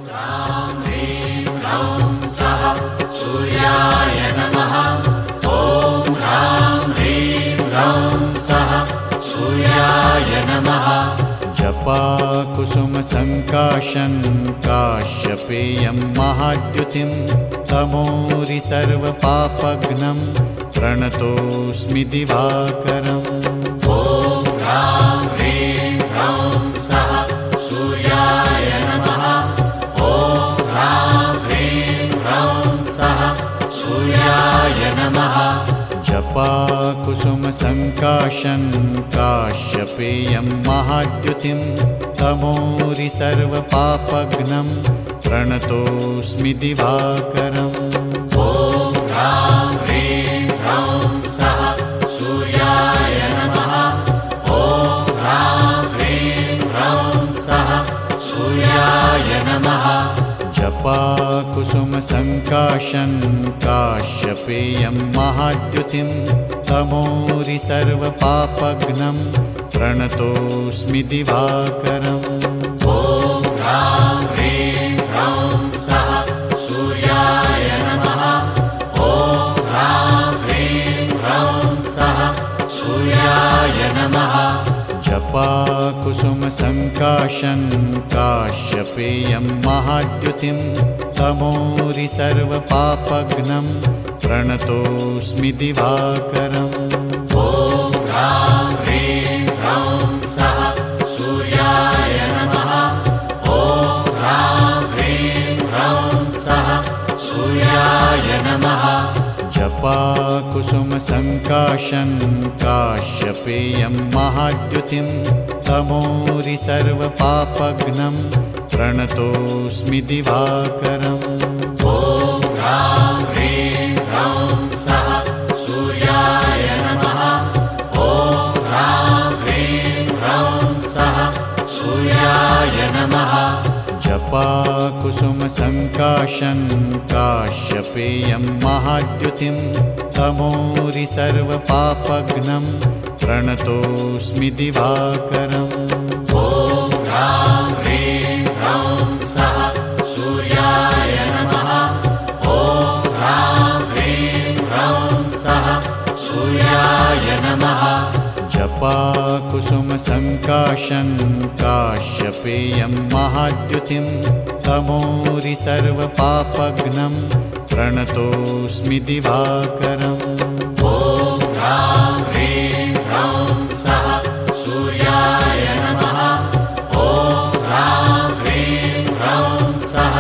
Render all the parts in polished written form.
ह्रां ह्रीं ह्रौं सः सूर्याय नमः। ॐ ह्रां ह्रीं ह्रौं सः सूर्याय नमः। जपाकुसुम संकाशं काश्यपेयं महाद्युतिं तमोरि सर्वपापघ्नं प्रणतोऽस्मि दिवाकरम्। ॐ ह्रां ह्रीं ह्रौं सः सूर्याय नमः। ॐ ह्रां ह्रीं ह्रौं सः सूर्याय नमः। जपाकुसुम संकाशं काश्यपेयं महाद्युतिं तमोरि सर्वपापघ्नं प्रणतोऽस्मि दिवाकरम्। ॐ ह्रां ह्रीं ह्रौं सः सूर्याय नमः। ॐ ह्रां ह्रीं ह्रौं सः सूर्याय नमः। जपाकुसुम संकाशं काश्यपेयं महाद्युतिं तमोरि सर्वपापघ्नं प्रणतोऽस्मि दिवाकरम्। ॐ ह्रां ह्रीं ह्रौं सः सूर्याय नमः। ॐ ह्रां ह्रीं ह्रौं सः सूर्याय नमः। जपाकुसुम संकाशं काश्यपेयं महाद्युतिं तमोरि सर्वपापघ्नं प्रणतोऽस्मि दिवाकरम्। ॐ ह्रां ह्रीं ह्रौं सः सूर्याय नमः। ॐ ह्रां ह्रीं ह्रौं सः सूर्याय नमः। जपाकुसुम संकाशं काश्यपेयं महाद्युतिं तमोरि सर्वपापघ्नं प्रणतोऽस्मि दिवाकरम्। ॐ ह्रां ह्रीं ह्रौं सः सूर्याय नमः। ॐ ह्रां ह्रीं ह्रौं सः सूर्याय नमः। जपाकुसुम संकाशं काश्यपेयं महाद्युतिं तमोरि सर्वपापघ्नं प्रणतोऽस्मि दिवाकरम्। ॐ ह्रां ह्रीं ह्रौं सः सूर्याय नमः। ॐ ह्रां ह्रीं ह्रौं सः सूर्याय नमः। जपाकुसुम संकाशं काश्यपेयं महाद्युतिं तमोरि सर्वपापघ्नं प्रणतोऽस्मि दिवाकरम्। ॐ ह्रां ह्रीं ह्रौं सः सूर्याय नमः। ॐ ह्रां ह्रीं ह्रौं सः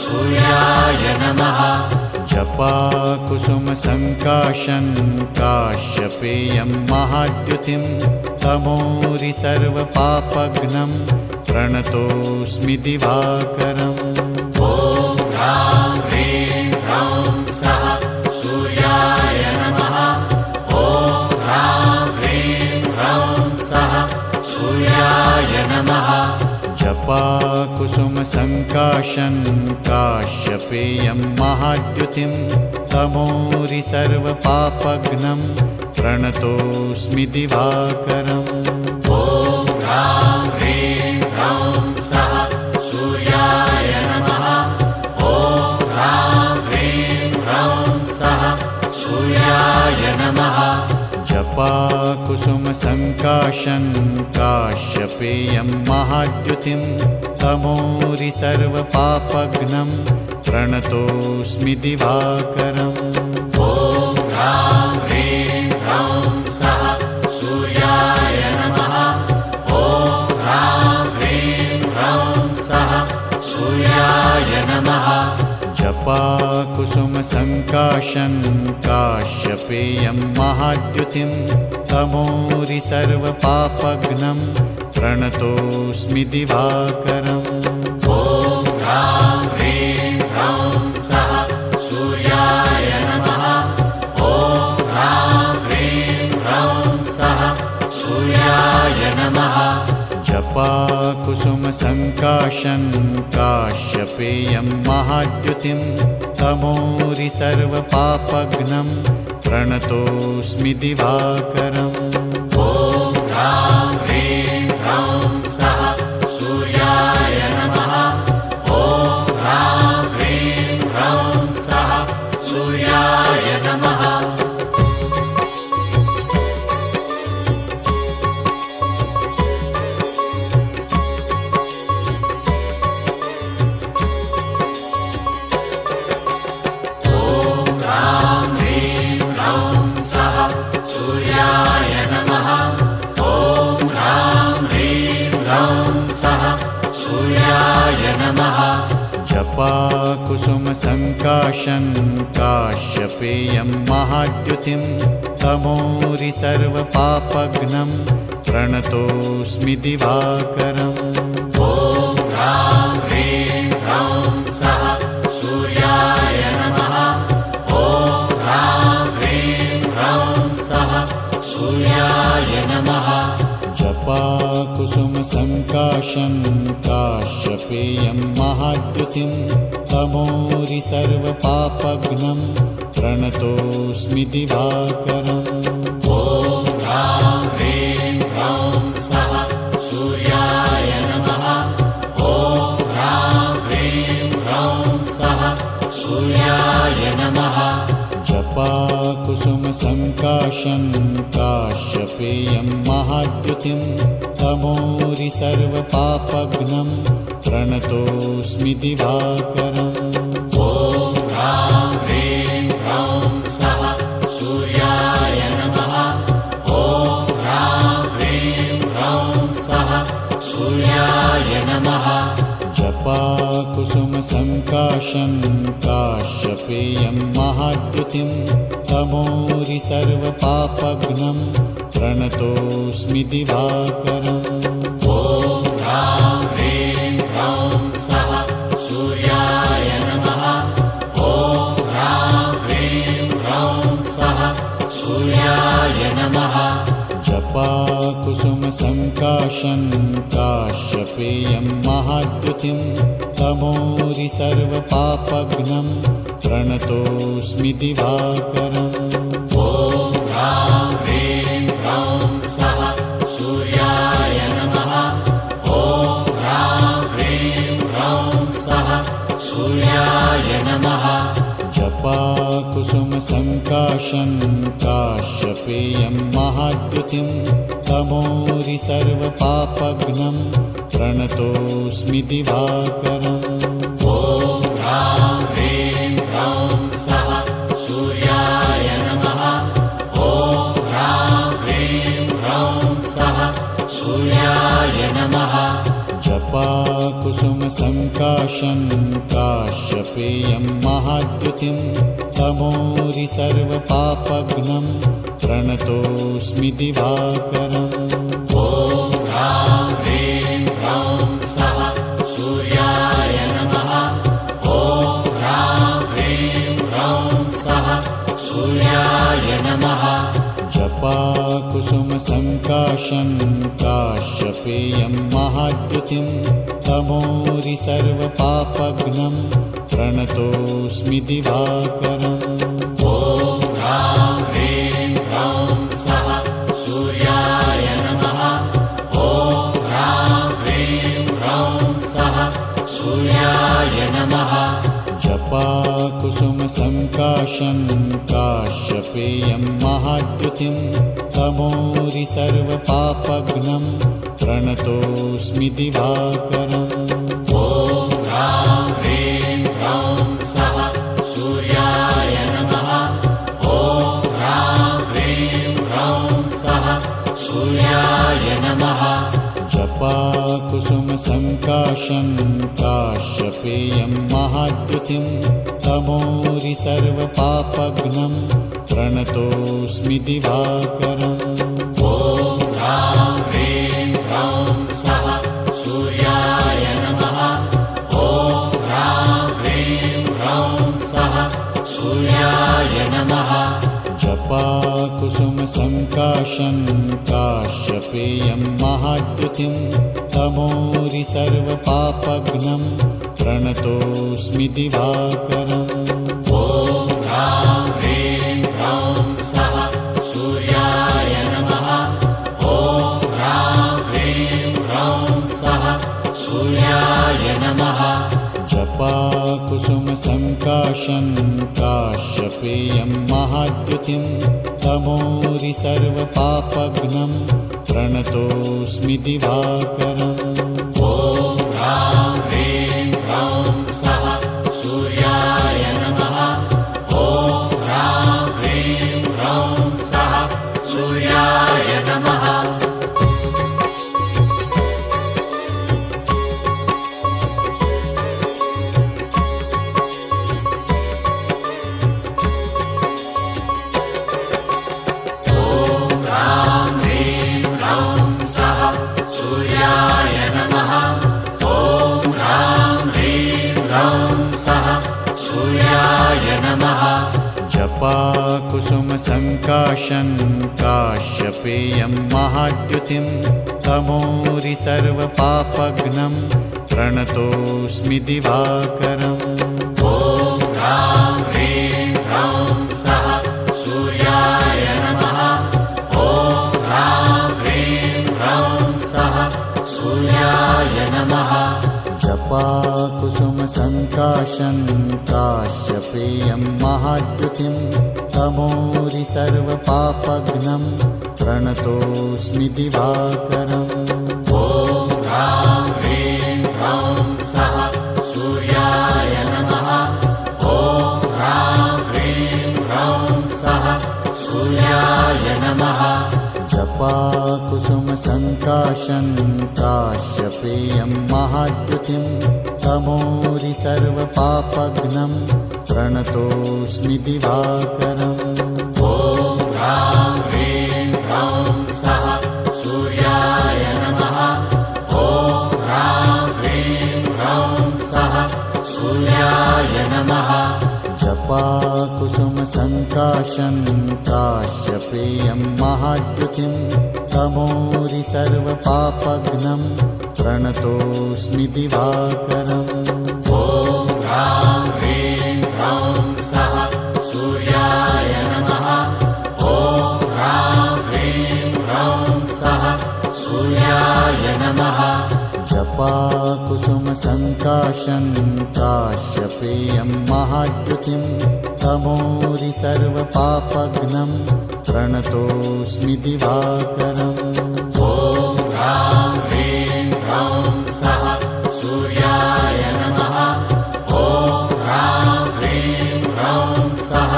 सूर्याय नमः। जपाकुसुम संकाशं काश्यपेयं महाद्युतिं तमोरि सर्वपापघ्नं प्रणतोऽस्मि दिवाकरम्। ॐ ह्रां ह्रीं ह्रौं सः सूर्याय नमः। ॐ ह्रां ह्रीं ह्रौं सः सूर्याय नमः। जपाकुसुम संकाशं काश्यपेयं महाद्युतिं तमोरि सर्वपापघ्नं प्रणतोऽस्मि दिवाकरम्। ॐ ह्रां ह्रीं ह्रौं सः सूर्याय नमः। ॐ ह्रां ह्रीं ह्रौं सः सूर्याय नमः। जपाकुसुम संकाशं काश्यपेयं महाद्युतिं तमोरि सर्वपापघ्नं प्रणतोऽस्मि दिवाकरम्। ॐ ह्रां ह्रीं ह्रौं सः सूर्याय नमः। ॐ ह्रां ह्रीं ह्रौं सः सूर्याय नमः। जपाकुसुम संकाशं काश्यपेयं महाद्युतिं तमोरि सर्वपापघ्नं प्रणतोऽस्मि दिवाकरम्। ॐ ह्रां ह्रीं ह्रौं सः सूर्याय नमः। ॐ ह्रां ह्रीं ह्रौं सः सूर्याय नमः। जपाकुसुम संकाशं काश्यपेयं महाद्युतिं तमोरि सर्वपापघ्नं प्रणतोऽस्मि दिवाकरम्। ॐ ह्रां ह्रीं ह्रौं सः सूर्याय नमः। ॐ नमः जपाकुसुमसङ्काशं काश्यपेयं महाद्युतिं तमोरि सर्वपापघ्नं प्रणतोऽस्मि दिवाकरम् ॐ ह्रां ह्रीं ह्रौं सः सूर्याय नमः ॐ ह्रां ह्रीं ह्रौं सः सूर्याय नमः जपाकुसुमसङ्काशं काश्यपेयं महाद्युतिं तमोरि सर्वपापघ्नं प्रणतोऽस्मि दिवाकरम् ॐ ह्रां ह्रीं ह्रौं सः सूर्याय नमः ॐ ह्रां ह्रीं ह्रौं सः सूर्याय नमः जपाकुसुमसङ्काशं काश्यपेयं महाद्युतिं तमोरि सर्वपापघ्नं प्रणतोऽस्मि दिवाकरम् ॐ ह्रां ह्रीं ह्रौं सः सूर्याय नमः ॐ ह्रां ह्रीं ह्रौं सः सूर्याय नमः जपाकुसुमसङ्काशं काश्यपेयं महाद्युतिं तमोरि सर्वपापघ्नं प्रणतोऽस्मि दिवाकरम् ॐ ह्रां ह्रीं ह्रौं सः सूर्याय नमः ॐ ह्रां ह्रीं ह्रौं सः सूर्याय नमः जपाकुसुमसङ्काशं काश्यपेयं महाद्युतिं तमोरि सर्वपापघ्नं प्रणतोऽस्मि दिवाकरम् ॐ ह्रां ह्रीं ह्रौं सः सूर्याय नमः ॐ ह्रां ह्रीं ह्रौं सः सूर्याय नमः जपाकुसुमसङ्काशं काश्यपेयं महाद्युतिं तमोरि सर्वपापघ्नं प्रणतोऽस्मि दिवाकरम् ॐ ह्रां ह्रीं ह्रौं सः सूर्याय नमः ॐ ह्रां ह्रीं ह्रौं सः सूर्याय नमः जपाकुसुमसङ्काशं काश्यपेयं महाद्युतिं तमोरि सर्वपापघ्नं प्रणतोऽस्मि दिवाकरम् ॐ ह्रां ह्रीं ह्रौं सः सूर्याय नमः ॐ ह्रां ह्रीं ह्रौं सः सूर्याय नमः जपाकुसुमसङ्काशं काश्यपेयं महाद्युतिं तमोरि सर्वपापघ्नं प्रणतोऽस्मि दिवाकरम् ॐ ह्रां ह्रीं ह्रौं सः सूर्याय नमः ॐ ह्रां ह्रीं ह्रौं सः सूर्याय नमः जपाकुसुमसङ्काशं काश्यपेयं महाद्युतिं तमोरि सर्वपापघ्नं प्रणतोऽस्मि दिवाकरम् ॐ ह्रां ह्रीं ह्रौं सः सूर्याय नमः ॐ ह्रां ह्रीं ह्रौं सः सूर्याय नमः जपाकुसुमसङ्काशं काश्यपेयं महाद्युतिं तमोरि सर्वपापघ्नं प्रणतोऽस्मि दिवाकरम् ॐ ह्रां ह्रीं ह्रौं सः सूर्याय नमः ॐ ह्रां ह्रीं ह्रौं सः सूर्याय नमः जपाकुसुमसङ्काशं काश्यपेयं महाद्युतिं तमोरि सर्वपापघ्नं प्रणतोऽस्मि दिवाकरम् ॐ ह्रां ह्रीं ह्रौं सः सूर्याय नमः ॐ ह्रां ह्रीं ह्रौं सः सूर्याय नमः जपाकुसुमसङ्काशं काश्यपेयं महाद्युतिं तमोरि सर्वपापघ्नं प्रणतोऽस्मि दिवाकरम् ॐ ह्रां ह्रीं ह्रौं सः सूर्याय नमः ॐ ह्रां ह्रीं ह्रौं सः सूर्याय नमः सूर्याय नमः जपाकुसुमसङ्काशं काश्यपेयं महाद्युतिं तमोरि सर्वपापघ्नं प्रणतोऽस्मि दिवाकरम् ॐ ह्रां ह्रीं ह्रौं सः सूर्याय नमः ॐ ह्रां ह्रीं ह्रौं सः सूर्याय नमः जपाकुसुमसङ्काशं काश्यपेयं महाद्युतिं तमोरि सर्वपापघ्नं प्रणतोऽस्मि दिवाकरम् ॐ ह्रां ह्रीं ह्रौं सः सूर्याय नमः ॐ ह्रां ह्रीं ह्रौं सः सूर्याय नमः जपाकुसुमसङ्काशं काश्यपेयं महाद्युतिं तमोरि सर्वपापघ्नं प्रणतोऽस्मि दिवाकरम् ॐ ह्रां ह्रीं ह्रौं सः सूर्याय नमः ॐ ह्रां ह्रीं ह्रौं सः सूर्याय नमः जपाकुसुमसङ्काशं काश्यपेयं महाद्युतिं तमोरि सर्वपापघ्नं प्रणतोऽस्मि दिवाकरम् ॐ ह्रां ह्रीं ह्रौं सः सूर्याय नमः ॐ ह्रां ह्रीं ह्रौं सः सूर्याय नमः जपाकुसुमसङ्काशं काश्यपेयं महाद्युतिं तमोरि सर्वपापघ्नं प्रणतोऽस्मि दिवाकरम् ॐ ह्रां ह्रीं ह्रौं सः सूर्याय नमः ॐ ह्रां ह्रीं ह्रौं सः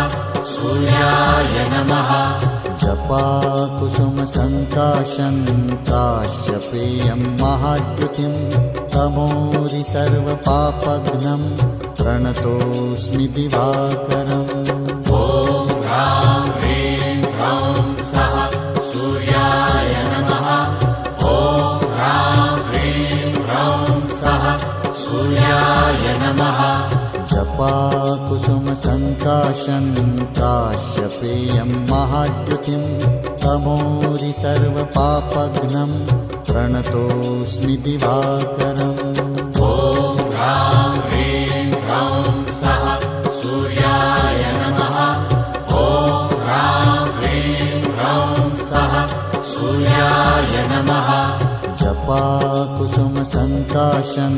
सूर्याय नमः जपाकुसुमसङ्काशं काश्यपेयं महाद्युतिं तमोरि सर्वपापघ्नं प्रणतोऽस्मि दिवाकरम् ॐ ह्रां ह्रीं ह्रौं सः सूर्याय नमः ॐ ह्रां ह्रीं ह्रौं सः सूर्याय नमः जपाकुसुमसङ्काशं काश्यपेयं महाद्युतिं तमोरि सर्वपापघ्नं प्रणतोऽस्मि दिवाकरम् ॐ ह्रां ह्रीं ह्रौं सः सूर्याय नमः ॐ ह्रां ह्रीं ह्रौं सः सूर्याय नमः जपाकुसुमसङ्काशं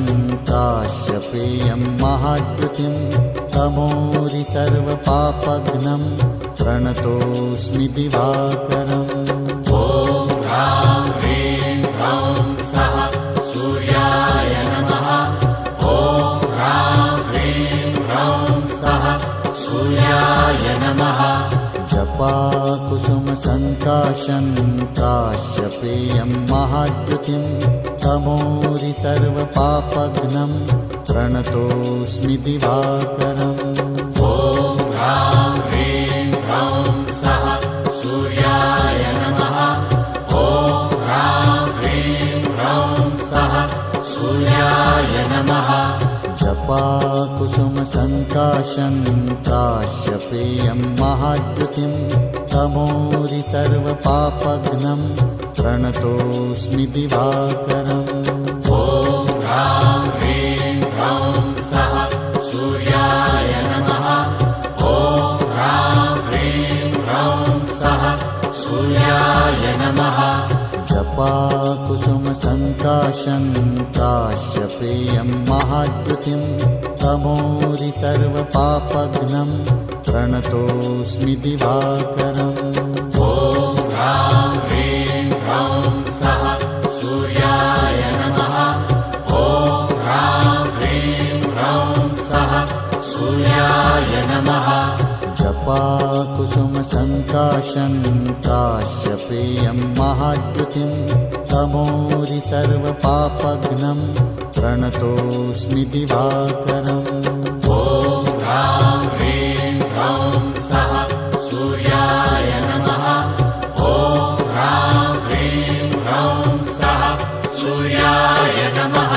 काश्यपेयं महाद्युतिं तमोरि सर्वपापघ्नं प्रणतोऽस्मि दिवाकरम् ॐ ह्रां ह्रीं ह्रौं सः सूर्याय नमः ॐ ह्रां ह्रीं ह्रौं सः सूर्याय नमः जपाकुसुमसङ्काशं काश्यपेयं महाद्युतिं तमोरि सर्वपापघ्नं प्रणतोऽस्मि दिवाकरम् ॐ ह्रां ह्रीं ह्रौं सः सूर्याय नमः ॐ ह्रां ह्रीं ह्रौं सः सूर्याय नमः जपाकुसुमसङ्काशं काश्यपेयं महाद्युतिं तमोरि सर्वपापघ्नं प्रणतोऽस्मि दिवाकरम् ॐ ह्रां ह्रीं ह्रौं सः सूर्याय नमः ॐ ह्रां ह्रीं ह्रौं सः सूर्याय नमः जपाकुसुमसङ्काशं काश्यपेयं महाद्युतिं तमोरि सर्वपापघ्नं प्रणतोऽस्मि दिवाकरम् ॐ ह्रां ह्रीं ह्रौं सः सूर्याय नमः ॐ ह्रां ह्रीं ह्रौं सः सूर्याय नमः जपाकुसुमसङ्काशं काश्यपेयं महाद्युतिं तमोरि सर्वपापघ्नं प्रणतोऽस्मि दिवाकरम् ॐ ह्रां ह्रीं ह्रौं सः सूर्याय नमः ॐ ह्रां ह्रीं ह्रौं सः सूर्याय नमः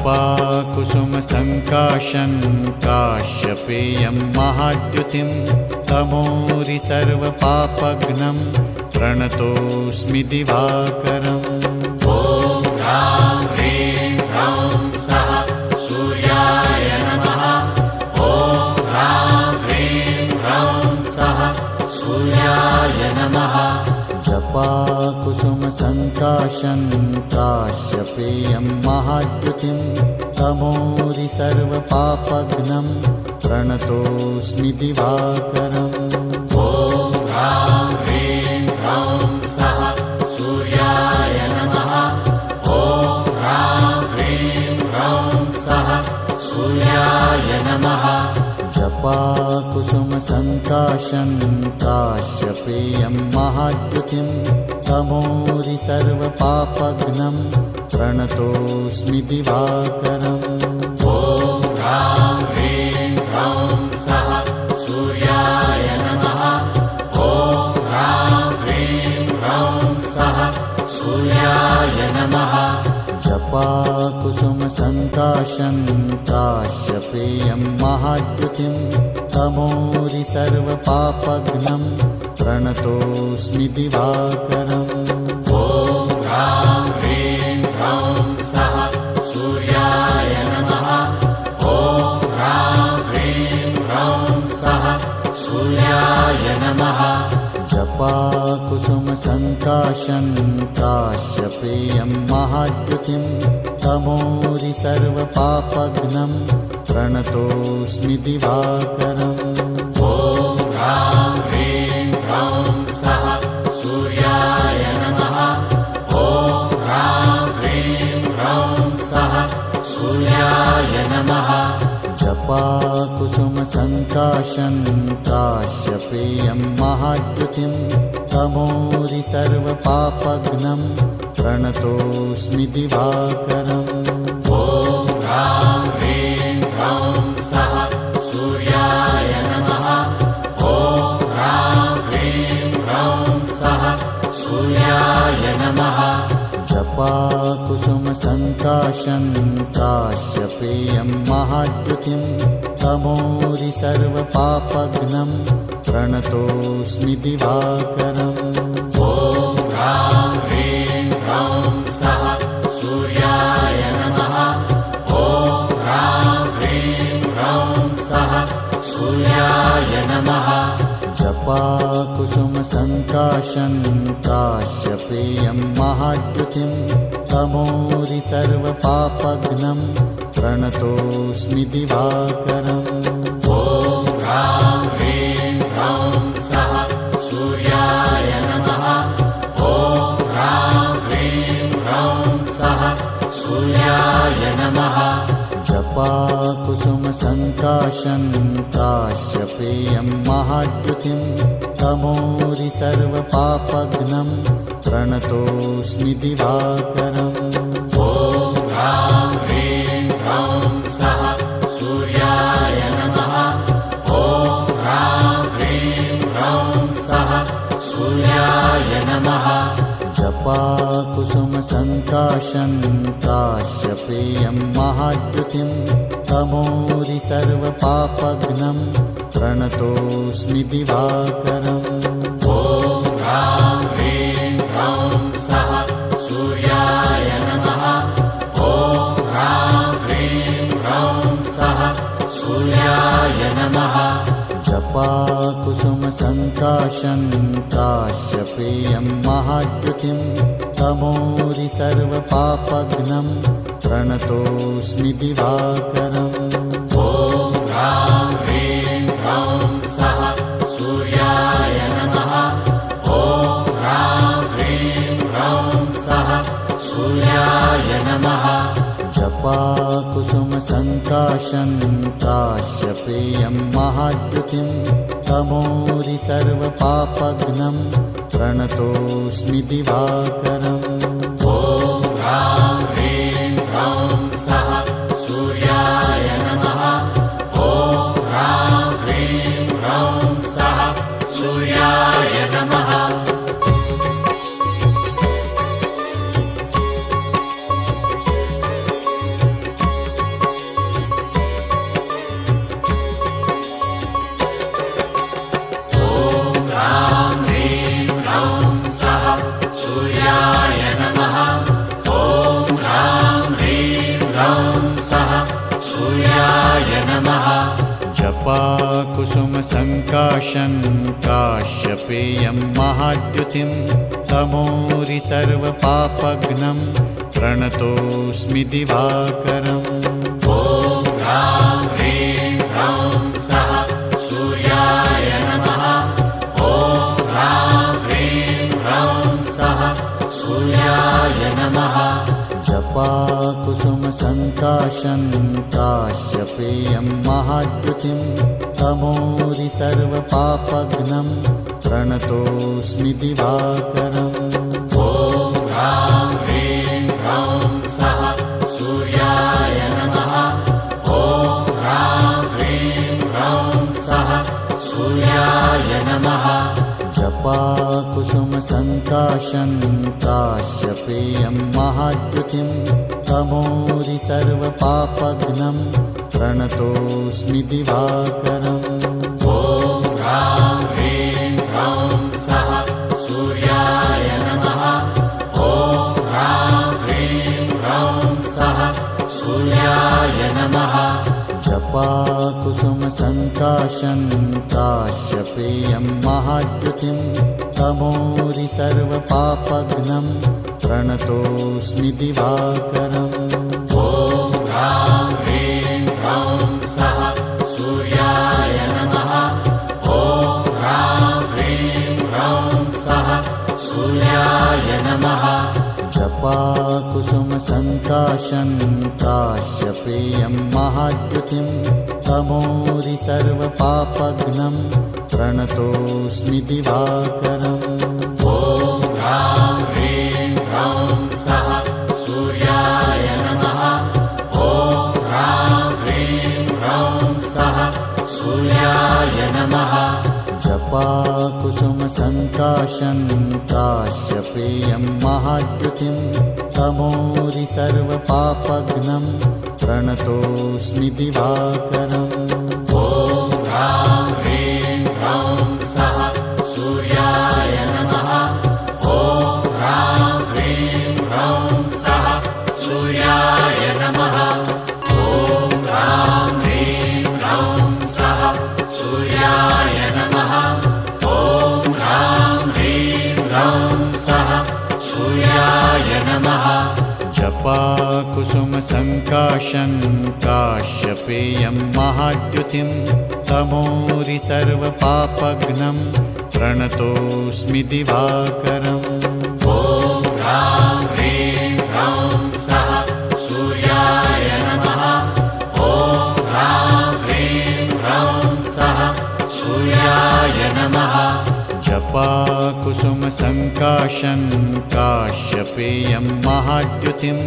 जपाकुसुमसङ्काशं काश्यपेयं महाद्युतिं तमोरि सर्वपापघ्नं प्रणतोऽस्मि दिवाकरम् ॐ ह्रां ह्रीं ह्रौं सः सूर्याय नमः। ॐ ह्रां ह्रीं ह्रौं सः सूर्याय नमः। जपाकुसुमसङ्काशं काश्यपेयं महाद्युतिं तमोरि सर्वपापघ्नं प्रणतोऽस्मि दिवाकरम् ॐ ह्रां ह्रीं ह्रौं सः सूर्याय नमः। ॐ ह्रां ह्रीं ह्रौं सः सूर्याय नमः। जपाकुसुमसङ्काशं काश्यपेयं महाद्युतिं तमोरि सर्वपापघ्नं प्रणतोऽस्मि दिवाकरम् ॐ ह्रां ह्रीं ह्रौं सः सूर्याय नमः। ॐ ह्रां ह्रीं ह्रौं सः सूर्याय नमः। जपाकुसुमसङ्काशं काश्यपेयं महाद्युतिं तमोरि सर्वपापघ्नं प्रणतोऽस्मि दिवाकरम् ॐ ह्रां ह्रीं ह्रौं सः सूर्याय नमः। ॐ ह्रां ह्रीं ह्रौं सः सूर्याय नमः। जपाकुसुमसङ्काशं काश्यपेयं महाद्युतिं तमोरि सर्वपापघ्नं प्रणतोऽस्मि दिवाकरम् ॐ ह्रां ह्रीं ह्रौं सः सूर्याय नमः। ॐ ह्रां ह्रीं ह्रौं सः सूर्याय नमः। जपाकुसुमसङ्काशं काश्यपेयं महाद्युतिं तमोरि सर्वपापघ्नं प्रणतोऽस्मि दिवाकरम् ॐ ह्रां ह्रीं ह्रौं सः सूर्याय नमः। ॐ ह्रां ह्रीं ह्रौं सः सूर्याय नमः। जपाकुसुमसङ्काशं काश्यपेयं महाद्युतिं तमोरि सर्वपापघ्नं प्रणतोऽस्मि दिवाकरम् ॐ ह्रां ह्रीं ह्रौं सः सूर्याय नमः। ॐ ह्रां ह्रीं ह्रौं सः सूर्याय नमः। जपाकुसुमसङ्काशं काश्यपेयं महाद्युतिं तमोरि सर्वपापघ्नं प्रणतोऽस्मि दिवाकरम् ॐ ह्रां ह्रीं ह्रौं सः सूर्याय नमः। ॐ ह्रां ह्रीं ह्रौं सः सूर्याय नमः। जपाकुसुमसङ्काशं काश्यपेयं महाद्युतिं तमोरि सर्वपापघ्नं प्रणतोऽस्मि दिवाकरम् ॐ ह्रां ह्रीं ह्रौं सः सूर्याय नमः। ॐ ह्रां ह्रीं ह्रौं सः सूर्याय नमः। जपाकुसुमसङ्काशं काश्यपेयं महाद्युतिं तमोरि सर्वपापघ्नं प्रणतोऽस्मि दिवाकरम् ॐ ह्रां ह्रीं ह्रौं सः सूर्याय नमः। ॐ ह्रां ह्रीं ह्रौं सः सूर्याय नमः। जपाकुसुमसङ्काशं काश्यपेयं महाद्युतिं तमोरि सर्वपापघ्नं प्रणतोऽस्मि दिवाकरम् ॐ ह्रां ह्रीं ह्रौं सः सूर्याय नमः। ॐ ह्रां ह्रीं ह्रौं सः सूर्याय नमः। जपाकुसुमसङ्काशं काश्यपेयं महाद्युतिं तमोरि सर्वपापघ्नं प्रणतोऽस्मि दिवाकरम् ॐ ह्रां ह्रीं ह्रौं सः सूर्याय नमः। ॐ ह्रां ह्रीं ह्रौं सः सूर्याय नमः। जपाकुसुमसङ्काशं काश्यपेयं महाद्युतिं तमोरि सर्वपापघ्नं प्रणतोऽस्मि दिवाकरम् ॐ ह्रां ह्रीं ह्रौं सः सूर्याय नमः। ॐ ह्रां ह्रीं ह्रौं सः सूर्याय नमः। जपाकुसुमसङ्काशं काश्यपेयं महाद्युतिं तमोरि सर्वपापघ्नं प्रणतोऽस्मि दिवाकरम् ॐ ह्रां ह्रीं ह्रौं सः सूर्याय नमः। ॐ ह्रां ह्रीं ह्रौं सः सूर्याय नमः। जपाकुसुमसङ्काशं काश्यपेयं महाद्युतिं तमोरि सर्वपापघ्नं प्रणतोऽस्मि दिवाकरम् ॐ ह्रां ह्रीं ह्रौं सः सूर्याय नमः। ॐ ह्रां ह्रीं ह्रौं सः सूर्याय नमः। जपाकुसुमसङ्काशं काश्यपेयं महाद्युतिं तमोरि सर्वपापघ्नं प्रणतोऽस्मि दिवाकरम् ॐ ह्रां ह्रीं ह्रौं सः सूर्याय नमः। ॐ ह्रां ह्रीं ह्रौं सः सूर्याय नमः। जपाकुसुमसङ्काशं काश्यपेयं महाद्युतिं तमोरि सर्वपापघ्नं प्रणतोऽस्मि दिवाकरम् ॐ ह्रां ह्रीं ह्रौं सः सूर्याय नमः। ॐ ह्रां ह्रीं ह्रौं सः सूर्याय नमः। जपाकुसुमसङ्काशं काश्यपेयं महाद्युतिं तमोरि सर्वपापघ्नं प्रणतोऽस्मि दिवाकरम् ॐ ह्रां ह्रीं ह्रौं सः सूर्याय नमः। ॐ ह्रां ह्रीं ह्रौं सः सूर्याय नमः। ॐ ह्रां ह्रीं ह्रौं सः सूर्याय नमः। ॐ ह्रां ह्रीं ह्रौं सः सूर्याय नमः। जपाकुसुमसङ्काशं काश्यपेयं महाद्युतिं तमोरि सर्वपापघ्नं प्रणतोऽस्मि दिवाकरम् ॐ ह्रां ह्रीं ह्रौं सः सूर्याय नमः। ॐ ह्रां ह्रीं ह्रौं सः सूर्याय नमः। जपाकुसुमसङ्काशं काश्यपेयं महाद्युतिं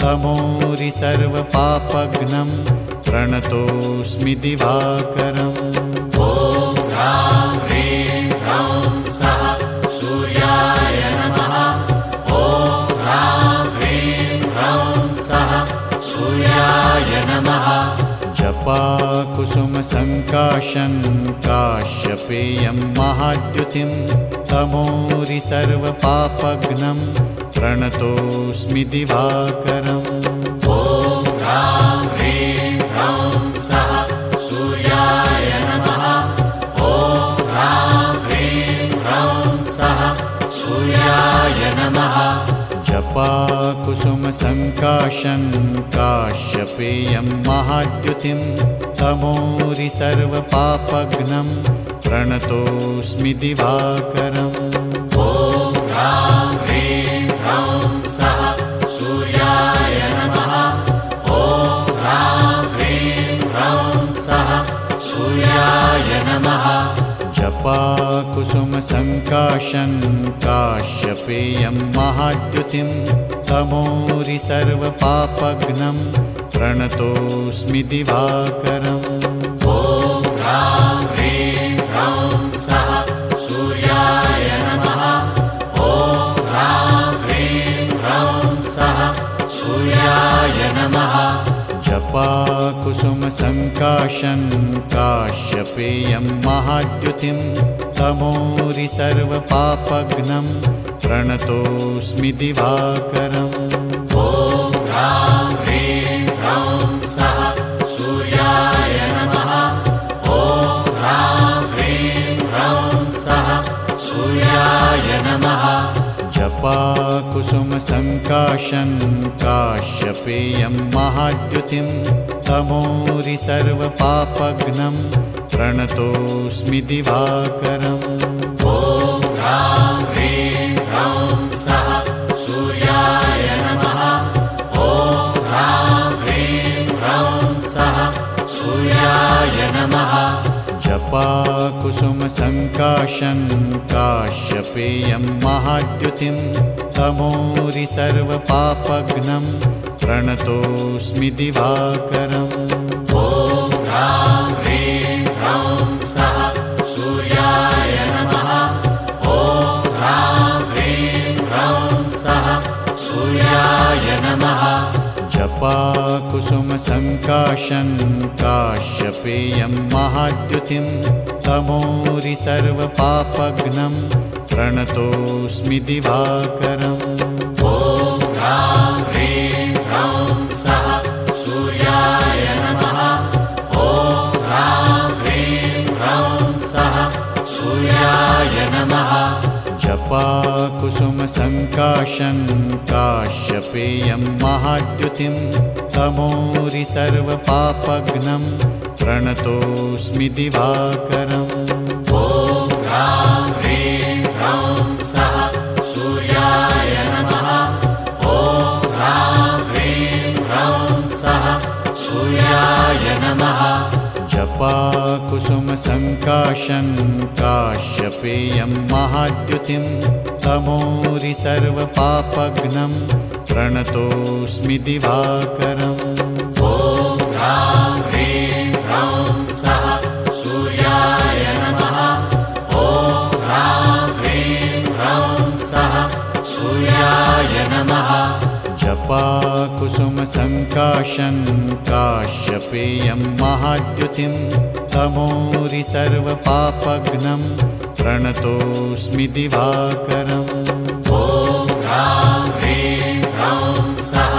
तमोरि सर्वपापघ्नं प्रणतोऽस्मि दिवाकरम् ॐ ह्रां ह्रीं ह्रौं सः सूर्याय नमः। ॐ ह्रां ह्रीं ह्रौं सः सूर्याय नमः। जपाकुसुमसङ्काशं काश्यपेयं महाद्युतिं तमोरि सर्वपापघ्नं प्रणतोऽस्मि दिवाकरम् ॐ ह्रां ह्रीं ह्रौं सः सूर्याय नमः। ॐ ह्रां ह्रीं ह्रौं सः सूर्याय नमः। जपाकुसुमसङ्काशं काश्यपेयं महाद्युतिं तमोरि सर्वपापघ्नं प्रणतोऽस्मि दिवाकरम् ॐ ह्रां ह्रीं ह्रौं सः सूर्याय नमः। ॐ ह्रां ह्रीं ह्रौं सः सूर्याय नमः। जपाकुसुमसङ्काशं काश्यपेयं महाद्युतिं तमोरि सर्वपापघ्नं प्रणतोऽस्मि दिवाकरम् ॐ ह्रां ह्रीं ह्रौं सः सूर्याय नमः। ॐ ह्रां ह्रीं ह्रौं सः सूर्याय नमः। जपाकुसुमसङ्काशं काश्यपेयं महाद्युतिं तमोरि सर्वपापघ्नं प्रणतोऽस्मि दिवाकरम् ॐ ह्रां ह्रीं ह्रौं सः सूर्याय नमः। ॐ ह्रां सूर्याय नमः जपाकुसुमसङ्काशं काश्यपेयं महाद्युतिं तमोरि सर्वपापघ्नं प्रणतोऽस्मि दिवाकरम् ॐ ह्रां ह्रीं ह्रौं सः सूर्याय नमः ॐ ह्रां ह्रीं ह्रौं सः सूर्याय नमः जपाकुसुमसङ्काशं काश्यपेयं महाद्युतिं तमोरि सर्वपापघ्नं प्रणतोऽस्मि दिवाकरम् ॐ ह्रां ह्रीं ह्रौं सः सूर्याय नमः ॐ ह्रां ह्रीं ह्रौं सः सूर्याय नमः जपाकुसुमसङ्काशं काश्यपेयं महाद्युतिं तमोरि सर्वपापघ्नं प्रणतोऽस्मि दिवाकरम् ॐ ह्रां ह्रीं ह्रौं सः सूर्याय नमः ॐ ह्रां ह्रीं ह्रौं सः सूर्याय नमः जपाकुसुमसङ्काशं काश्यपेयं महाद्युतिं तमोरि सर्वपापघ्नं प्रणतोऽस्मि दिवाकरम् ॐ ह्रां ह्रीं ह्रौं सः सूर्याय नमः ॐ ह्रां ह्रीं ह्रौं सः सूर्याय नमः जपाकुसुमसङ्काशं काश्यपेयं महाद्युतिं तमोरि सर्वपापघ्नं प्रणतोऽस्मि दिवाकरम् ॐ ह्रां ह्रीं ह्रौं सः सूर्याय नमः ॐ ह्रां ह्रीं ह्रौं सः सूर्याय नमः जपाकुसुमसङ्काशं काश्यपेयं महाद्युतिं तमोरि सर्वपापघ्नं प्रणतोऽस्मि दिवाकरम् ॐ ह्रां ह्रीं ह्रौं सः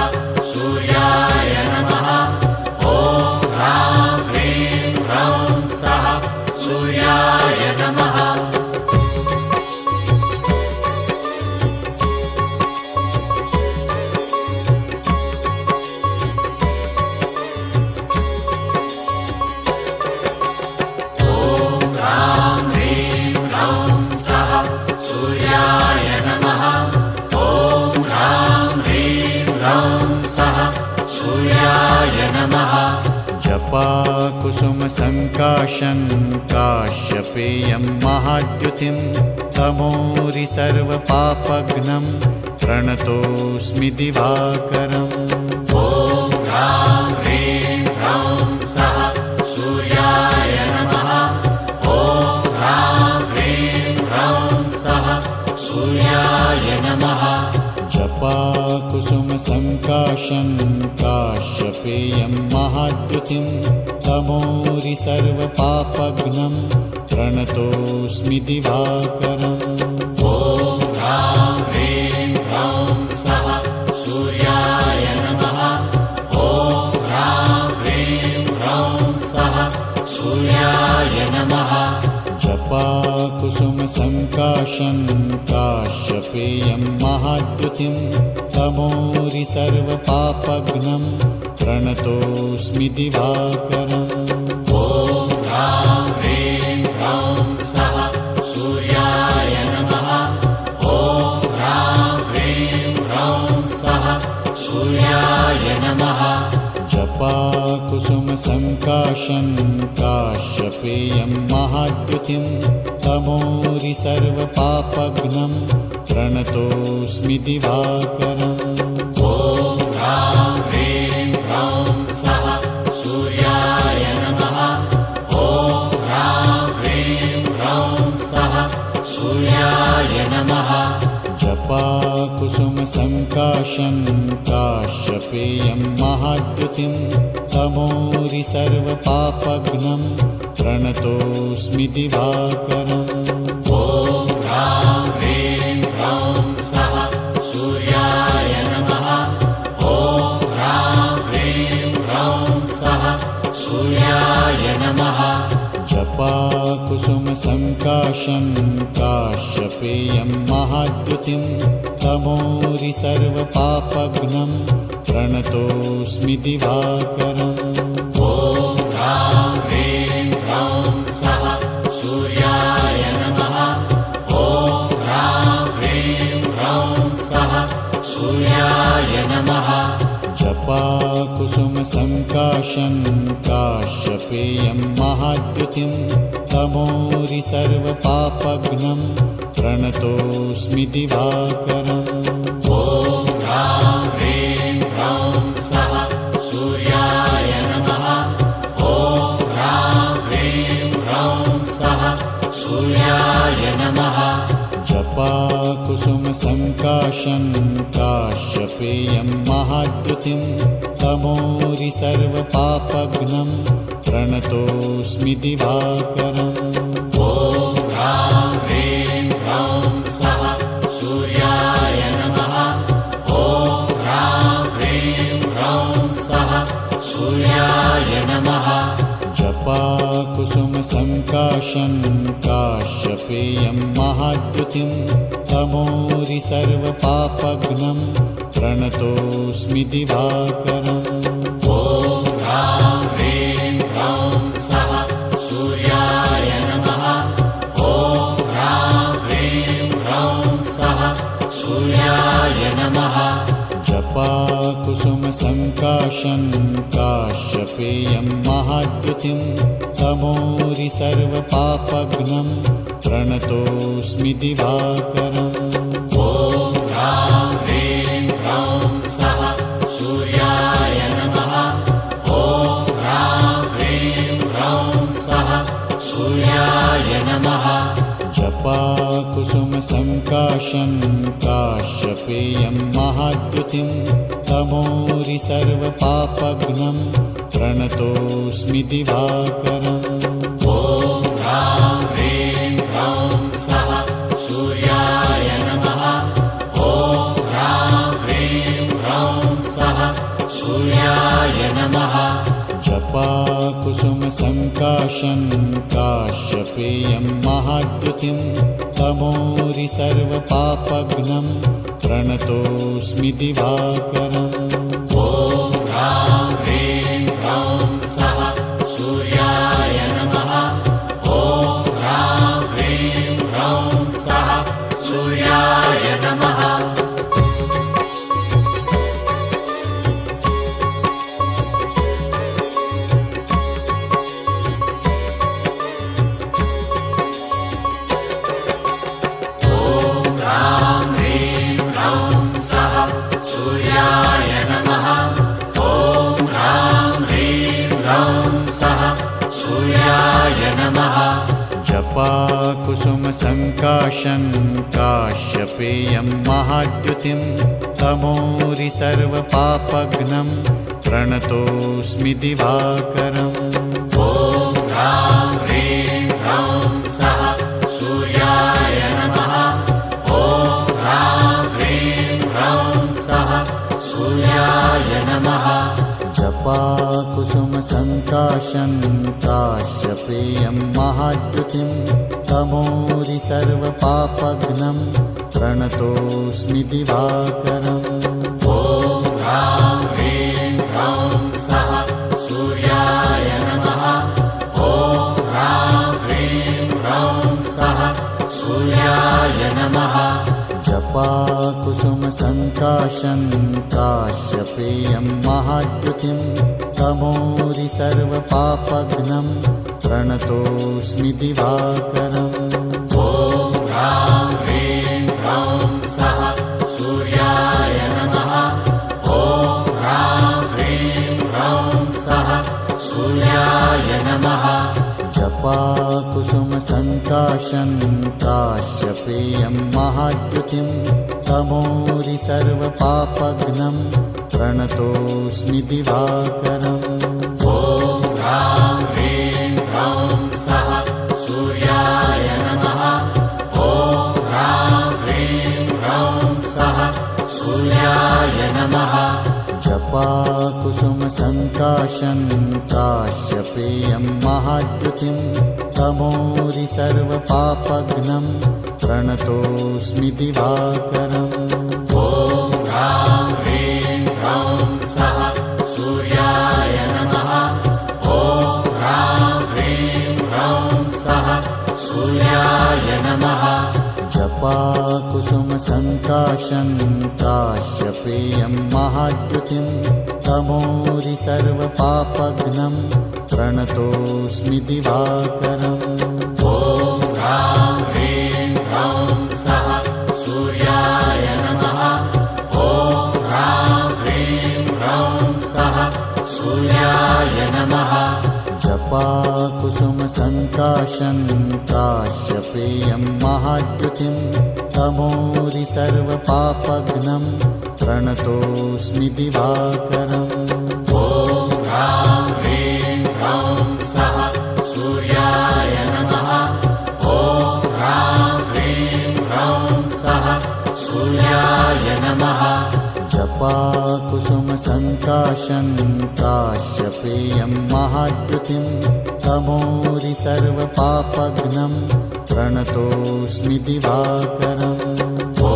सूर्याय नमः ॐ ह्रां ह्रीं ह्रौं सः सूर्याय नमः सूर्याय नमः ॐ ह्रां ह्रीं ह्रौं सः सूर्याय नमः जपाकुसुमसङ्काशं काश्यपेयं महाद्युतिं तमोरि सर्वपापघ्नं प्रणतोऽस्मि दिवाकरम् ॐ ह्रां ह्रीं ह्रौं सः सूर्याय नमः ॐ ह्रां ह्रीं ह्रौं सः सूर्याय नमः जपाकुसुमसङ्काशं काश्यपेयं महाद्युतिं तमोरि सर्वपापघ्नं प्रणतोऽस्मि दिवाकरम् ॐ ह्रां ह्रीं ह्रौं सः सूर्याय नमः ॐ ह्रां ह्रीं ह्रौं सः सूर्याय नमः जपाकुसुमसङ्काशं काश्यपेयं महाद्युतिं तमोरि सर्वपापघ्नं प्रणतोऽस्मि दिवाकरम् ॐ ह्रां ह्रीं ह्रौं सः सूर्याय नमः ॐ ह्रां ह्रीं ह्रौं सः सूर्याय नमः जपाकुसुमसङ्काशं काश्यपेयं महाद्युतिं तमोरि सर्वपापघ्नं प्रणतोऽस्मि दिवाकरम् ॐ ह्रां ह्रीं ह्रौं सः सूर्याय नमः ॐ ह्रां ह्रीं ह्रौं सः सूर्याय नमः जपाकुसुमसङ्काशं काश्यपेयं महाद्युतिं तमोरि सर्वपापघ्नं प्रणतोऽस्मि दिवाकरम् ॐ ह्रां ह्रीं ह्रौं सः सूर्याय नमः ॐ ह्रां ह्रीं ह्रौं सः सूर्याय नमः जपाकुसुमसङ्काशं काश्यपेयं महाद्युतिं तमोरि सर्वपापघ्नं प्रणतोऽस्मि दिवाकरम् ॐ ह्रां ह्रीं ह्रौं स्वः सूर्याय नमः। ॐ ह्रां ह्रीं ह्रौं स्वः सूर्याय नमः। जपाकुसुमसङ्काशं काश्यपेयं महाद्युतिं तमोरि सर्वपापघ्नं प्रणतोऽस्मि दिवाकरम् ॐ ह्रां ह्रीं ह्रौं स्वः सूर्याय नमः। ॐ ह्रां ह्रीं ह्रौं स्वः सूर्याय नमः। जपाकुसुमसङ्काशं काश्यपेयं महाद्युतिं तमोरि सर्वपापघ्नं प्रणतोऽस्मि दिवाकरम् ॐ ह्रां ह्रीं ह्रौं स्वः सूर्याय नमः। ॐ ह्रां ह्रीं ह्रौं स्वः सूर्याय नमः। जपाकुसुमसङ्काशं काश्यपेयं महाद्युतिं तमोरि सर्वपापघ्नं प्रणतोऽस्मि दिवाकरम् ॐ ह्रां ह्रीं ह्रौं स्वः सूर्याय नमः। ॐ ह्रां ह्रीं ह्रौं स्वः सूर्याय नमः। जपाकुसुमसङ्काशं काश्यपेयं महाद्युतिं तमोरि सर्वपापघ्नं प्रणतोऽस्मि दिवाकरम् ॐ ह्रां ह्रीं ह्रौं स्वः सूर्याय नमः। ॐ ह्रां ह्रीं ह्रौं स्वः सूर्याय नमः। जपाकुसुमसङ्काशं काश्यपेयं महाद्युतिं तमोरि सर्वपापघ्नं प्रणतोऽस्मि दिवाकरम् ॐ ह्रां ह्रीं ह्रौं स्वः सूर्याय नमः। ॐ ह्रां ह्रीं ह्रौं स्वः सूर्याय नमः। जपाकुसुमसङ्काशं काश्यपेयं महाद्युतिं तमोरि सर्वपापघ्नं प्रणतोऽस्मि दिवाकरम् ॐ ह्रां ह्रीं ह्रौं स्वः सूर्याय नमः। ॐ ह्रां ह्रीं ह्रौं स्वः सूर्याय नमः। सूर्याय नमः। जपाकुसुमसङ्काशं काश्यपेयं महाद्युतिं तमोरि सर्वपापघ्नं प्रणतोऽस्मि दिवाकरम् ॐ ह्रां ह्रीं ह्रौं स्वः सूर्याय नमः। ॐ ह्रां ह्रीं ह्रौं स्वः सूर्याय नमः। जपाकुसुमसङ्काशं काश्यपेयं महाद्युतिं तमोरि सर्वपापघ्नं प्रणतोऽस्मि दिवाकरम् ॐ ह्रां ह्रीं ह्रौं स्वः सूर्याय नमः। ॐ ह्रां ह्रीं ह्रौं स्वः सूर्याय नमः। जपाकुसुमसङ्काशं काश्यपेयं महाद्युतिं तमोरि सर्वपापघ्नं प्रणतोऽस्मि दिवाकरम् ॐ ह्रां ह्रीं ह्रौं स्वः सूर्याय नमः। ॐ ह्रां ह्रीं ह्रौं स्वः सूर्याय नमः। जपाकुसुमसङ्काशं काश्यपेयं महाद्युतिं तमोरि सर्वपापघ्नं प्रणतोऽस्मि दिवाकरम् ॐ ह्रां ह्रीं ह्रौं स्वः सूर्याय नमः। ॐ ह्रां ह्रीं ह्रौं स्वः सूर्याय नमः। जपाकुसुमसङ्काशं काश्यपेयं महाद्युतिं तमोरि सर्वपापघ्नं प्रणतोऽस्मि दिवाकरम् ॐ ह्रां ह्रीं ह्रौं सः सूर्याय नमः। ॐ ह्रां ह्रीं ह्रौं सः सूर्याय नमः। जपाकुसुमसङ्काशं काश्यपेयं महाद्युतिं तमोरि सर्वपापघ्नं प्रणतोऽस्मि दिवाकरम् ॐ ह्रां ह्रीं ह्रौं सः सूर्याय नमः। ॐ ह्रां ह्रीं ह्रौं सः सूर्याय नमः। जपाकुसुमसङ्काशं काश्यपेयं महाद्युतिं तमोरि सर्वपापघ्नं प्रणतोऽस्मि दिवाकरम् ॐ ह्रां ह्रीं ह्रौं सः सूर्याय नमः। ॐ ह्रां ह्रीं ह्रौं सः सूर्याय नमः। जपाकुसुमसङ्काशं काश्यपेयं महाद्युतिं तमोरि सर्वपापघ्नं प्रणतोऽस्मि दिवाकरम् ॐ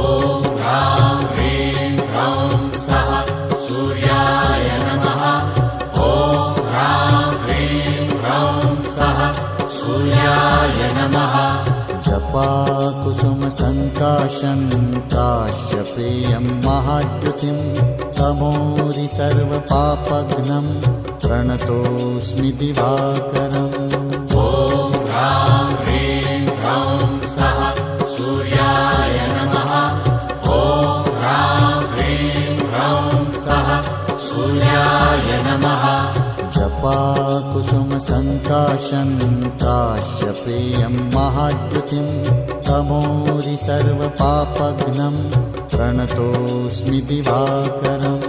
ह्रां ह्रीं ह्रौं सः सूर्याय नमः। ॐ ह्रां ह्रीं ह्रौं सः सूर्याय नमः। जपाकुसुमसङ्काशं काश्यपेयं महाद्युतिं तमोरि सर्वपापघ्नं प्रणतोऽस्मि दिवाकरम् ॐ ह्रां ह्रीं ह्रौं सः सूर्याय नमः। ॐ ह्रां ह्रीं ह्रौं सः सूर्याय नमः। जपाकुसुमसङ्काशं काश्यपेयं महाद्युतिं तमोरि सर्वपापघ्नं प्रणतोऽस्मि दिवाकरम्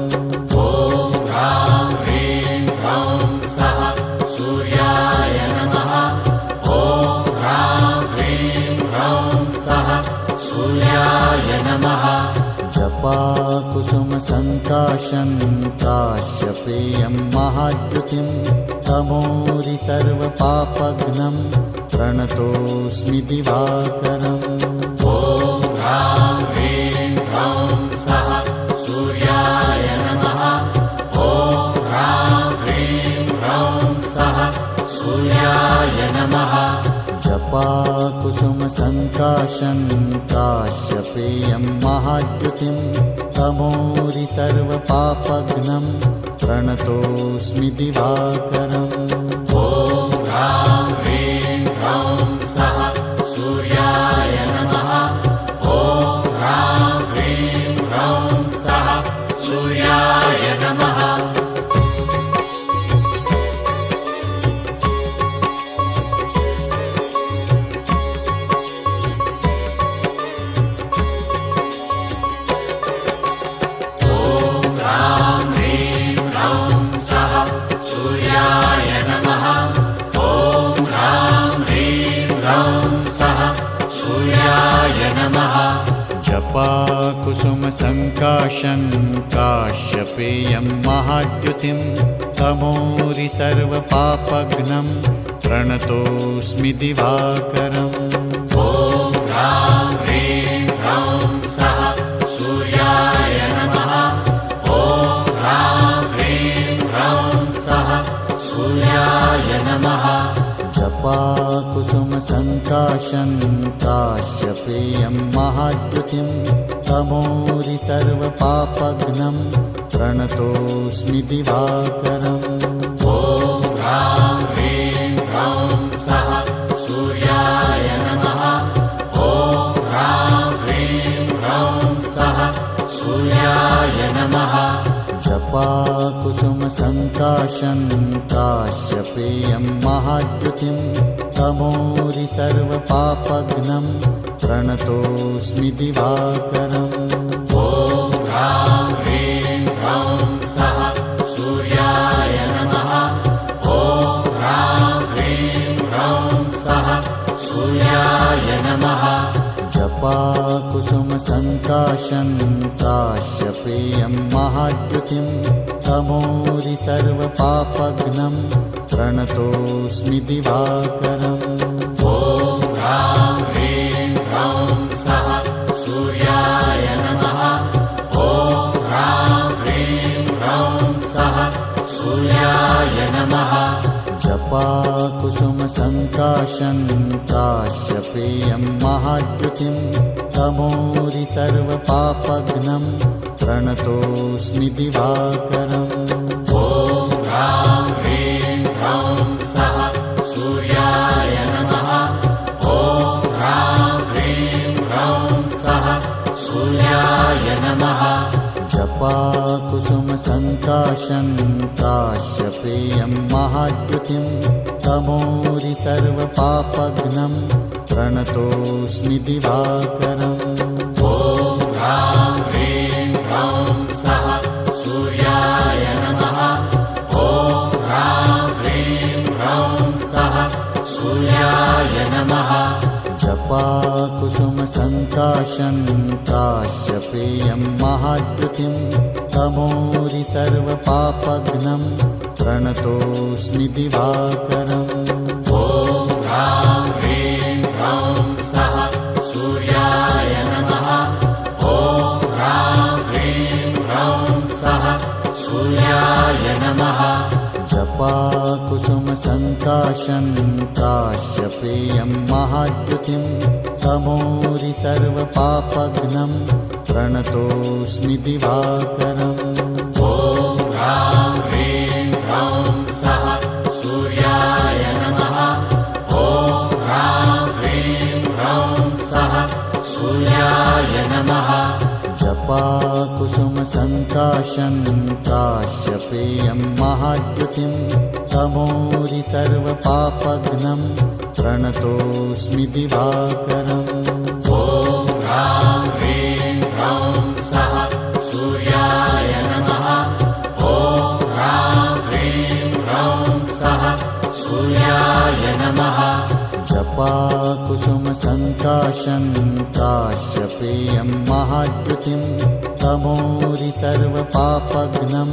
ॐ ह्रां ह्रीं ह्रौं सः सूर्याय नमः। ॐ ह्रां ह्रीं ह्रौं सः सूर्याय नमः। जपाकुसुमसङ्काशं काश्यपेयं महाद्युतिं तमोरि सर्वपापघ्नं प्रणतोऽस्मि दिवाकरम् ॐ ह्रां ह्रीं ह्रौं सः सूर्याय नमः। ॐ ह्रां ह्रीं ह्रौं सः सूर्याय नमः। जपाकुसुमसङ्काशं काश्यपेयं महाद्युतिं तमोरि सर्वपापघ्नं प्रणतोऽस्मि दिवाकरम् ॐ ह्रां ह्रीं ह्रौं सः सूर्याय नमः। ॐ ह्रां ह्रीं ह्रौं सः सूर्याय नमः। सूर्याय नमः। ॐ ह्रां ह्रीं ह्रौं सः सूर्याय नमः। जपाकुसुमसङ्काशं काश्यपेयं महाद्युतिं तमोरि सर्वपापघ्नं प्रणतोऽस्मि दिवाकरम् ॐ ह्रां ह्रीं ह्रौं सः सूर्याय नमः। ॐ ह्रां ह्रीं ह्रौं सः सूर्याय नमः। जपाकुसुमसङ्काशं काश्यपेयं महाद्युतिं तमोरि सर्वपापघ्नं प्रणतोऽस्मि दिवाकरम् ॐ ह्रां ह्रीं ह्रौं सः सूर्याय नमः। ॐ ह्रां ह्रीं ह्रौं सः सूर्याय नमः। जपाकुसुमसङ्काशं काश्यपेयं महाद्युतिं तमोरि सर्वपापघ्नं प्रणतोऽस्मि दिवाकरम् ॐ ह्रां ह्रीं ह्रौं सः सूर्याय नमः। ॐ ह्रां ह्रीं ह्रौं सः सूर्याय नमः। जपाकुसुमसङ्काशं काश्यपेयं महाद्युतिं तमोरि सर्वपापघ्नं प्रणतोऽस्मि दिवाकरम् ह्रां ह्रीं ह्रौं सः सूर्याय नमः ॐ ह्रां ह्रीं ह्रौं सः सूर्याय नमः जपाकुसुमसङ्काशं काश्यपेयं महाद्युतिं तमोरि सर्वपापघ्नं प्रणतोऽस्मि दिवाकरम् ॐ ह्रां ह्रीं ह्रौं सः सूर्याय नमः ॐ ह्रां ह्रीं ह्रौं सः सूर्याय नमः जपाकुसुमसङ्काशं काश्यपेयं महाद्युतिं तमोरि सर्वपापघ्नं प्रणतोऽस्मि दिवाकरम् ॐ ह्रां ह्रीं ह्रौं सः सूर्याय नमः ॐ ह्रां ह्रीं ह्रौं सः सूर्याय नमः जपाकुसुमसङ्काशं काश्यपेयं महाद्युतिं तमोरि सर्वपापघ्नं प्रणतोऽस्मि दिवाकरम् ॐ ह्रां ह्रीं ह्रौं सः सूर्याय नमः ॐ ह्रां ह्रीं ह्रौं सः सूर्याय नमः जपाकुसुमसङ्काशं काश्यपेयं महाद्युतिं तमोरि सर्वपापघ्नं प्रणतोऽस्मि दिवाकरम् ॐ ह्रां ह्रीं ह्रौं सः सूर्याय नमः ॐ ह्रां ह्रीं ह्रौं सः सूर्याय नमः जपाकुसुमसङ्काशं काश्यपेयं महाद्युतिं तमोरि सर्वपापघ्नं प्रणतोऽस्मि दिवाकरम् ॐ ह्रां ह्रीं ह्रौं सः सूर्याय नमः ॐ ह्रां ह्रीं ह्रौं सः सूर्याय नमः जपाकुसुमसङ्काशं काश्यपेयं महाद्युतिं तमोरि सर्वपापघ्नं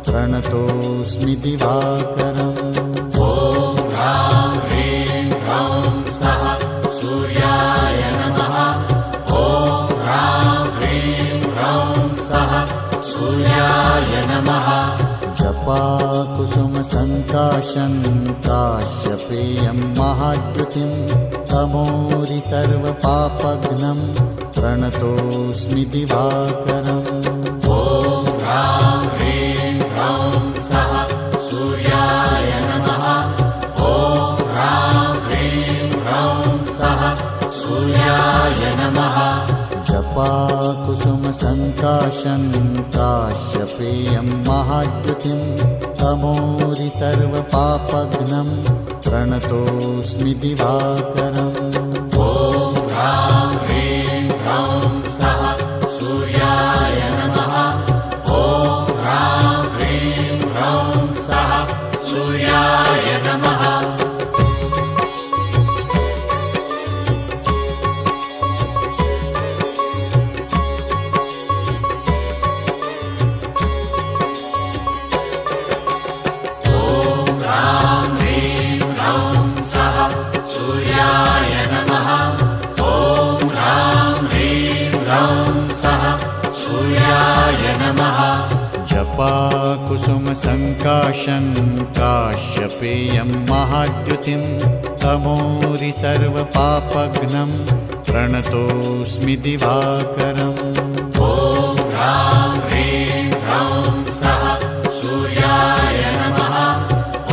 प्रणतोऽस्मि दिवाकरम् ॐ ह्रां ह्रीं ह्रौं सः सूर्याय नमः ॐ ह्रां ह्रीं ह्रौं सः सूर्याय नमः जपाकुसुमसङ्काशं काश्यपेयं महाद्युतिं तमोरि सर्वपापघ्नं प्रणतोऽस्मि दिवाकरम् ॐ ह्रां ह्रीं ह्रौं सः सूर्याय नमः ॐ ह्रां ह्रीं ह्रौं सः सूर्याय नमः जपाकुसुमसङ्काशं काश्यपेयं महाद्युतिं तमोरि सर्वपापघ्नं प्रणतोऽस्मि दिवाकरम् ॐ ह्रां ह्रीं ह्रौं सः सूर्याय नमः ॐ ह्रां ह्रीं ह्रौं सः सूर्याय नमः सूर्याय नमः ॐ ह्रां ह्रीं ह्रौं सः सूर्याय नमः जपाकुसुमसङ्काशं काश्यपेयं महाद्युतिं तमोरि सर्वपापघ्नं प्रणतोऽस्मि दिवाकरम् ॐ ह्रां ह्रीं ह्रौं सः सूर्याय नमः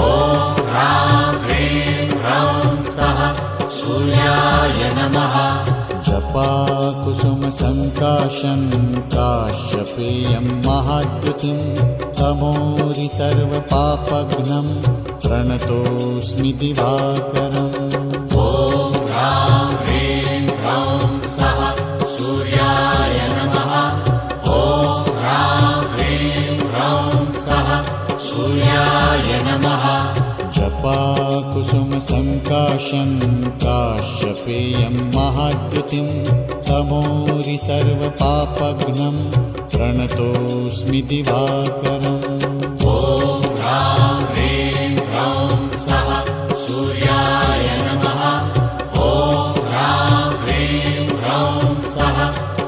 ॐ ह्रां ह्रीं ह्रौं सः सूर्याय नमः जपाकुसुमसङ्काशं काश्यपेयं महाद्युतिं तमोरि सर्वपापघ्नं प्रणतोऽस्मि दिवाकरम् ॐ ह्रां ह्रीं ह्रौं सः सूर्याय नमः ॐ ह्रां ह्रीं ह्रौं सः सूर्याय नमः जपाकुसुमसङ्काशं काश्यपेयं महाद्युतिं तमोरि सर्वपापघ्नं प्रणतोऽस्मि दिवाकरम् ॐ ह्रां ह्रीं ह्रौं सः सूर्याय नमः ॐ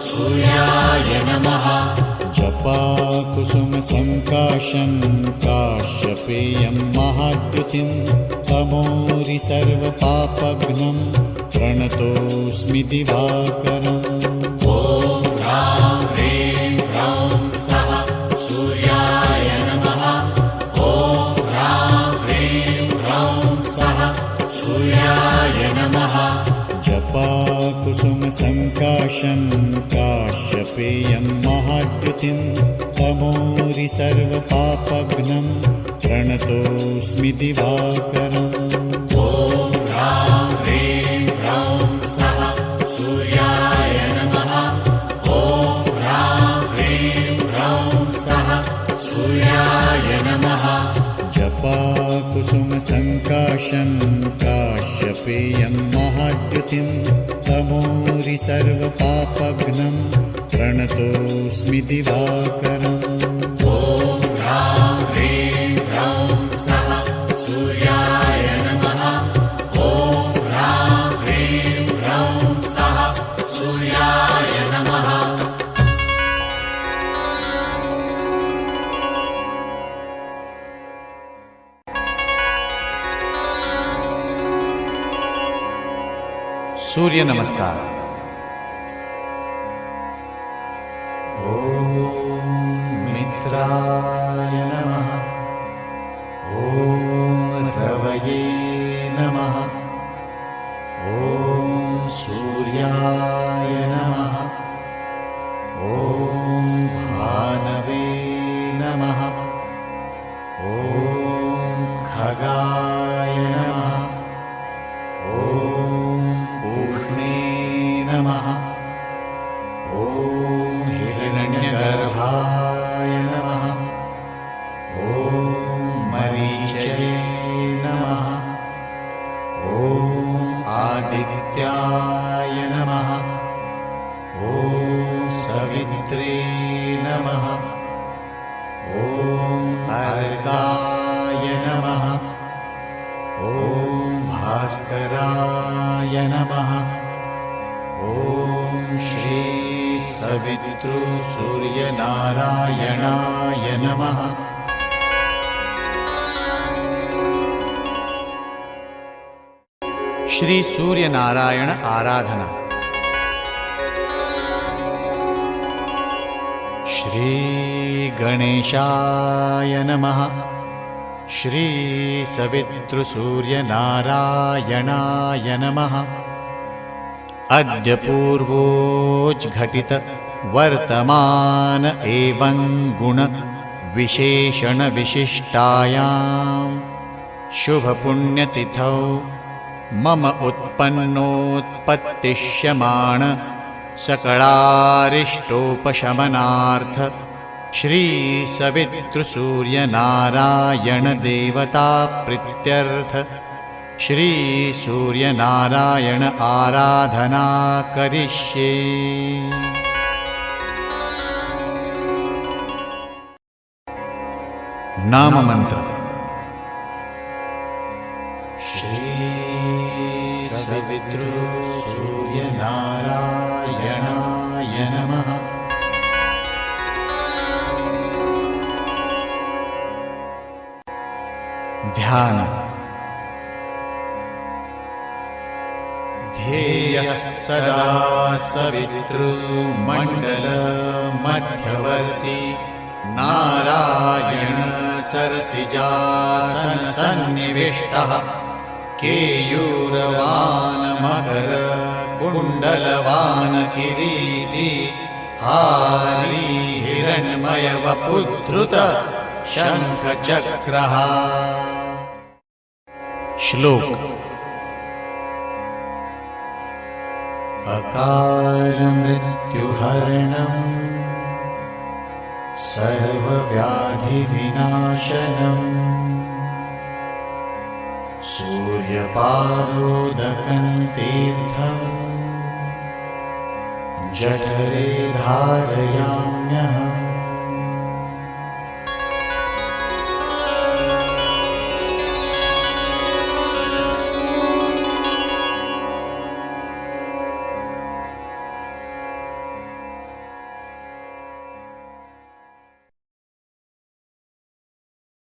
सूर्याय नमः जपाकुसुमसङ्काशं काश्यपेयं महाद्युतिं तमोरि सर्वपापघ्नं प्रणतोऽस्मि दिवाकरम् ॐ ह्रां ह्रीं ह्रौं स्वः सूर्याय नमः ॐ ह्रां ह्रीं ह्रौं स्वः सूर्याय नमः जपाकुसुमसङ्काशं काश्यपेयं महाद्युतिं तमोरि सर्वपापघ्नं प्रणतोऽस्मि दिवाकरम् ॐ ह्रां ह्रीं ह्रौं स्वः सूर्याय नमः ॐ ह्रां ह्रीं ह्रौं स्वः सूर्याय नमः जपाकुसुमसङ्काशं काश्यपेयं महाद्युतिं तमोरि सर्वपापघ्नं प्रणतोऽस्मि दिवाकरम् ॐ ह्रां ह्रीं ह्रौं स्वः सूर्याय नमः ॐ ह्रां ह्रीं ह्रौं स्वः सूर्याय नमः सूर्य नमस्कार। ॐ मित्राय नमः ॐ रवये नमः ॐ सूर्याय नमः ॐ भानवे नमः ॐ खगाय नमः ॐ पूष्णे नमः ॐ हिरण्यगर्भाय नमः ॐ मरीचये नमः ॐ आदित्याय नमः ॐ सवित्रे नमः ॐ अर्काय नमः ॐ भास्कराय नमः ॐ श्री सवितृसूर्यनारायणाय नमः श्री सूर्यनारायण आराधना। श्री गणेशाय नमः श्री सवितृसूर्यनारायणाय नमः अद्य पूर्वोज्घटित वर्तमान एवं गुण विशेषण विशिष्टायां शुभपुण्यतिथौ मम उत्पन्नोत्पत्तिष्यमाण सकलारिष्टोपशमनार्थ श्री सवितृसूर्यनारायण देवता प्रीत्यर्थ श्री सूर्यनारायण आराधना करिष्ये। नाम मंत्र श्री सवितृसूर्यनारायणाय नमः। ध्यान। ध्येयः सदा सवितृमण्डलमध्यवर्ती नारायण सरसिजासन सन्निविष्टः केयूरवान मकर कुण्डलवान किरीटी हारी हिरण्मय वपुद्धृत शङ्खचक्रः। श्लोक। अकालमृत्युहरणम् सर्वव्याधिविनाशनम् सूर्यपादोदकं तीर्थम् जठरे धारयाम्यहम्।